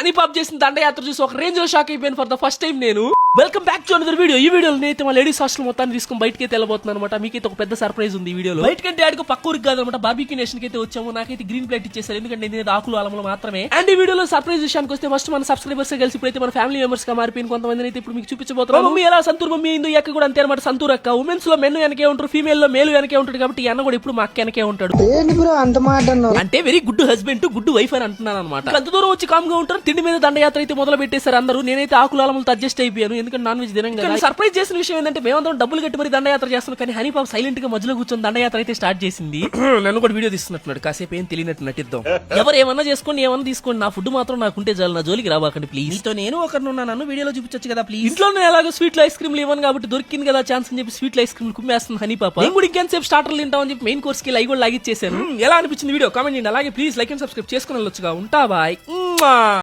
Honey pop చేసిన దండయాత్ర చూసి ఒక రేంజ్ లో షాక్ అయిపోయాను ఫర్ ద ఫస్ట్ టైం నేను. Welcome back to another video. ఈ వీడియోలో నేనైతే మా లేడీస్ హాస్టల్ మొత్తాన్ని తీసుకుని బయటకి వెళ్ళబోతున్నాను అనమాట. మీకైతే ఒక పెద్ద సర్ప్రైజ్ ఉంది ఈ వీడియోలో. బయటకంటే ఆడికి పక్క ఊరికి కాదనమాట, బార్బిక్యూ నేషన్ కి అయితే వచ్చాము. నాకైతే గ్రీన్ ప్లేట్ ఇచ్చేసారు, ఎందుకంటే నేను ఆకులు అలములు మాత్రమే. అండ్ ఈ వీడియోలో సర్ప్రైజ్ విషయానికి వస్తే ఫస్ట్ మన సబ్స్క్రైబర్స్ కలిసి ఇప్పుడైతే మన ఫ్యామిలీ మెంబర్స్ గా మారిపోయిన కొంతమంది అయితే ఇప్పుడు మీకు చూపించబోతున్నాను. మమ్మీ ఎలా సంతూర్ మమ్మీ ఇందు అక్క కూడా అంతే అనమాట. సంతూర్ అక్క ఉమెన్స్ లో మెన్ వెనకే ఉంటారు, ఫీమేల్ లో మేలు వెనకే ఉంటాడు, కాబట్టి ఈ అన్న కూడా ఇప్పుడు మా అక్క వెనకే ఉంటాడు. అంటే very good husband good wife అని అంటున్నాను అనమాట. అంత దూరం వచ్చి కామ్ గా ఉంటారు. తిండి మీద దండయాత్ర అయితే మొదలు పెట్టేశారు అందరూ. నేనైతే ఆకులు అలములతో అడ్జస్ట్ అయిపోయాను, ఎందుకంటే నాన్ వెజ్ తినం. సర్ప్రైజ్ చేసిన విషయం ఏంటంటే మేమందరం డబ్బులు కట్టి మరి దండయాత్ర చేస్తున్నాం, కానీ హనీ పాప సైలెంట్ గా మధ్యలో కూర్చొని దండయాత్ర అయితే స్టార్ట్ చేసింది. నన్ను కూడా వీడియో తీస్తున్నట్టున్నాడు, కాసేపు ఏం తెలియనట్టు నటిద్దాం. ఎవరు ఏమన్నా చేసుకోండి, ఏమన్నా తీసుకోండి, నా ఫుడ్ మాత్రం నాకుంటే చాలు, నా జోలికి రాబాకండి ప్లీజ్. నీతో నేను ఒకరినున్నా, నన్ను వీడియోలో చూపించచ్చు కదా ప్లీజ్. ఇంట్లో నేను ఎలాగో స్వీట్లు ఐస్ క్రీమ్లు ఇవ్వను కాబట్టి దొరికింది కదా ఛాన్స్ అని చెప్పి స్వీట్లు ఐస్ క్రీమ్ కుమ్మేస్తుంది హనీ పాప. నేను కూడా ఇంకేంతసేపు స్టార్టర్లు తింటామని చెప్పి మెయిన్ కోర్స్ కి లైవ్ కూడా లాగిచ్చేసాను. ఎలా అనిపించింది వీడియో కామెంట్ చేయండి. అలాగే ప్లీజ్ లైక్ అండ్ సబ్స్క్రైబ్ చేసుకుని వెళ్ళొచ్చుగా. ఉంటా బాయ్.